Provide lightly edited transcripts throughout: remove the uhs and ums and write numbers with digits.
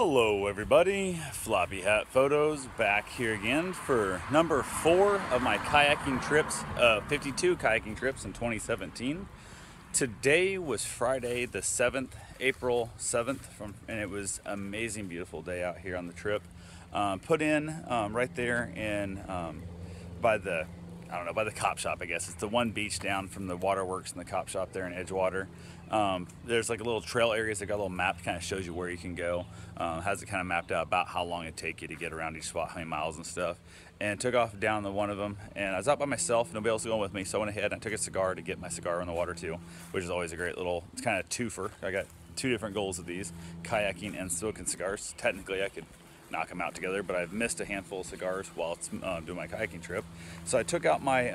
Hello everybody, Floppy Hat Photos back here again for number 4 of my kayaking trips, 52 kayaking trips in 2017. Today was Friday the 7th, April 7th, and it was an amazing, beautiful day out here on the trip. Put in right there in by the cop shop, I guess. It's the one beach down from the waterworks and the cop shop there in Edgewater. There's like a little trail areas that got a little map that kind of shows you where you can go. Has it kind of mapped out about how long it'd take you to get around each spot, how many miles and stuff. And took off down the one of them, and I was out by myself, nobody else was going with me, so I went ahead and I took a cigar to get my cigar in the water too, which is always a great little, it's kind of twofer. I got 2 different goals of these, kayaking and smoking cigars. Technically I could knock them out together, but I've missed a handful of cigars while it's doing my kayaking trip. So I took out my,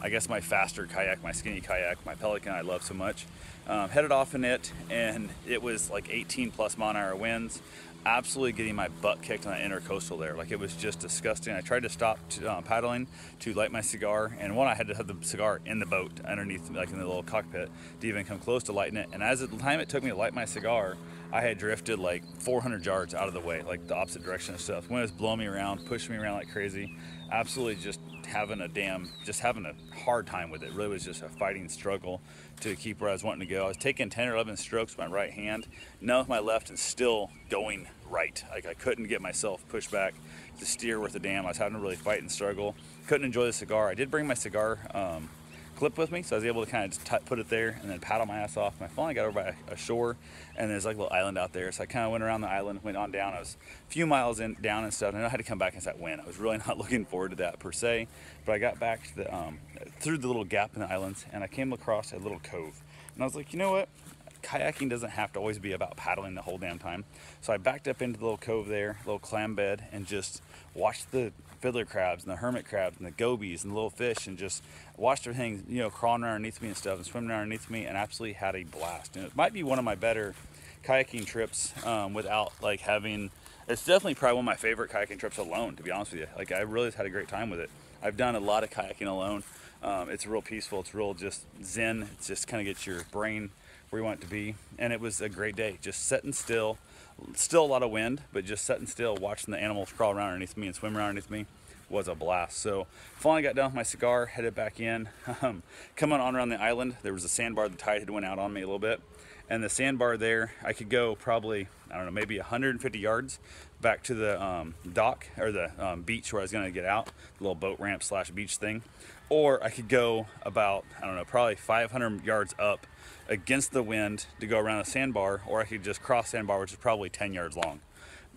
I guess my faster kayak, my skinny kayak, my Pelican I love so much. Headed off in it, and it was like 18 plus mile an hour winds. Absolutely getting my butt kicked on that intercoastal there. Like, it was just disgusting. I tried to stop paddling to light my cigar, and I had to have the cigar in the boat underneath, like in the little cockpit, to even come close to lighting it. And as the time it took me to light my cigar, I had drifted like 400 yards out of the way, like the opposite direction of stuff. When it was blowing me around, pushing me around like crazy, absolutely just having a hard time with it. Really was just a fighting struggle to keep where I was wanting to go. I was taking 10 or 11 strokes with my right hand, none with my left, and still going right. Like, I couldn't get myself pushed back to steer worth a damn. I was having to really fight and struggle. Couldn't enjoy the cigar. I did bring my cigar clip with me, so I was able to kind of put it there and then paddle my ass off. And I finally got over by a shore, and there's like a little island out there, so I kind of went around the island, went on down. I was a few miles down and stuff, and I had to come back in that wind. I was really not looking forward to that per se, but I got back to the through the little gap in the islands, and I came across a little cove, and I was like, you know what, kayaking doesn't have to always be about paddling the whole damn time. So I backed up into the little cove there, little clam bed, and just watched the fiddler crabs and the hermit crabs and the gobies and the little fish, and just watched everything, you know, crawling around underneath me and stuff and swimming around underneath me, and absolutely had a blast. And it might be one of my better kayaking trips without like having, it's definitely probably one of my favorite kayaking trips alone, to be honest with you. Like, I really had a great time with it. I've done a lot of kayaking alone. It's real peaceful, it's real just zen. It's just kind of gets your brain where you want it to be, and it was a great day. Just sitting still a lot of wind, but just sitting still, watching the animals crawl around underneath me and swim around underneath me was a blast. So finally got done with my cigar, headed back in. Coming on around the island, there was a sandbar. The tide had went out on me a little bit, and the sandbar there, I could go probably, I don't know, maybe 150 yards back to the dock, or the beach where I was going to get out, the little boat ramp / beach thing. Or I could go about, I don't know, probably 500 yards up against the wind to go around a sandbar, or I could just cross sandbar, which is probably 10 yards long.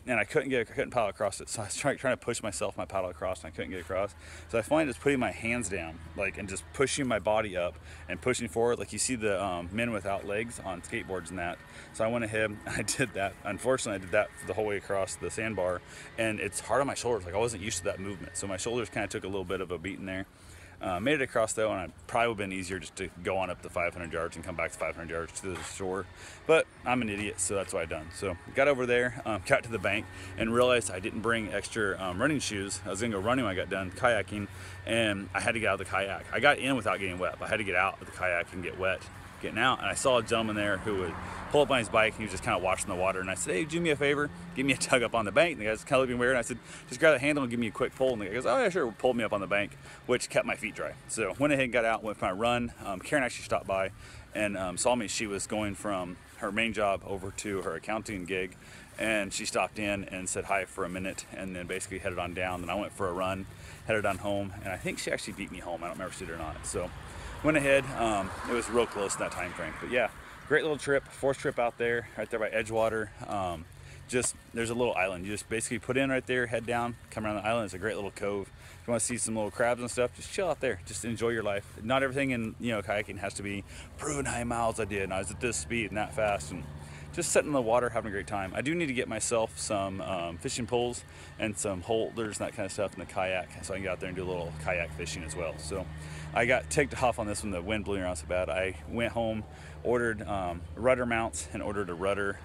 And I couldn't paddle across it, so I was trying to push my paddle across, and I couldn't get across. So I finally just putting my hands down, like, and just pushing my body up and pushing forward, like you see the men without legs on skateboards and that. So I went ahead and I did that. Unfortunately, I did that the whole way across the sandbar, and it's hard on my shoulders. Like, I wasn't used to that movement, so my shoulders kind of took a little bit of a beating there. Made it across though, and it probably would have been easier just to go on up the 500 yards and come back to 500 yards to the shore. But I'm an idiot, so that's what I done. So got over there, got to the bank, and realized I didn't bring extra running shoes. I was gonna go running when I got done kayaking, and I had to get out of the kayak. I got in without getting wet, but I had to get out of the kayak and get wet getting out. And I saw a gentleman there who would pull up on his bike, and he was just kind of watching the water. And I said, hey, do me a favor, give me a tug up on the bank. And the guy's kind of looking weird, and I said, just grab the handle and give me a quick pull. And the guy goes, oh yeah, sure, pulled me up on the bank, which kept my feet dry. So went ahead and got out, went for my run. Karen actually stopped by and saw me. She was going from her main job over to her accounting gig, and she stopped in and said hi for a minute, and then basically headed on down. Then I went for a run, headed on home, and I think she actually beat me home. I don't remember if she did or not. So went ahead. It was real close in that time frame, but yeah, great little trip. 4th trip out there, right there by Edgewater. Just, there's a little island. You just basically put in right there, head down, come around the island. It's a great little cove. If you want to see some little crabs and stuff, just chill out there. Just enjoy your life. Not everything in, you know, kayaking has to be proving how many miles I did, and I was at this speed and that fast, and just sitting in the water having a great time. I do need to get myself some fishing poles and some holders and that kind of stuff in the kayak, so I can get out there and do a little kayak fishing as well. So I got ticked off on this when the wind blew around so bad. I went home, ordered rudder mounts, and ordered a rudder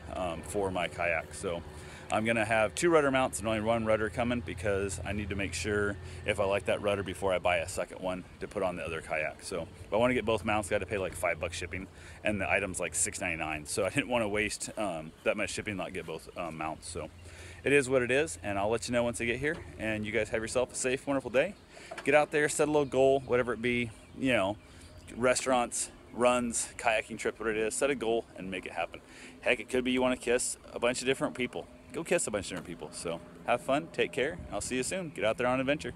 for my kayak. So I'm gonna have 2 rudder mounts and only 1 rudder coming because I need to make sure if I like that rudder before I buy a second one to put on the other kayak. So if I want to get both mounts, I got to pay like $5 shipping, and the item's like $6.99. So I didn't want to waste that much shipping, not get both mounts. So it is what it is, and I'll let you know once I get here. And you guys have yourself a safe, wonderful day. Get out there, set a little goal, whatever it be, you know, restaurants, runs, kayaking trip, whatever it is, set a goal and make it happen. Heck, it could be you want to kiss a bunch of different people. Go kiss a bunch of different people. So have fun, take care, I'll see you soon. Get out there on an adventure.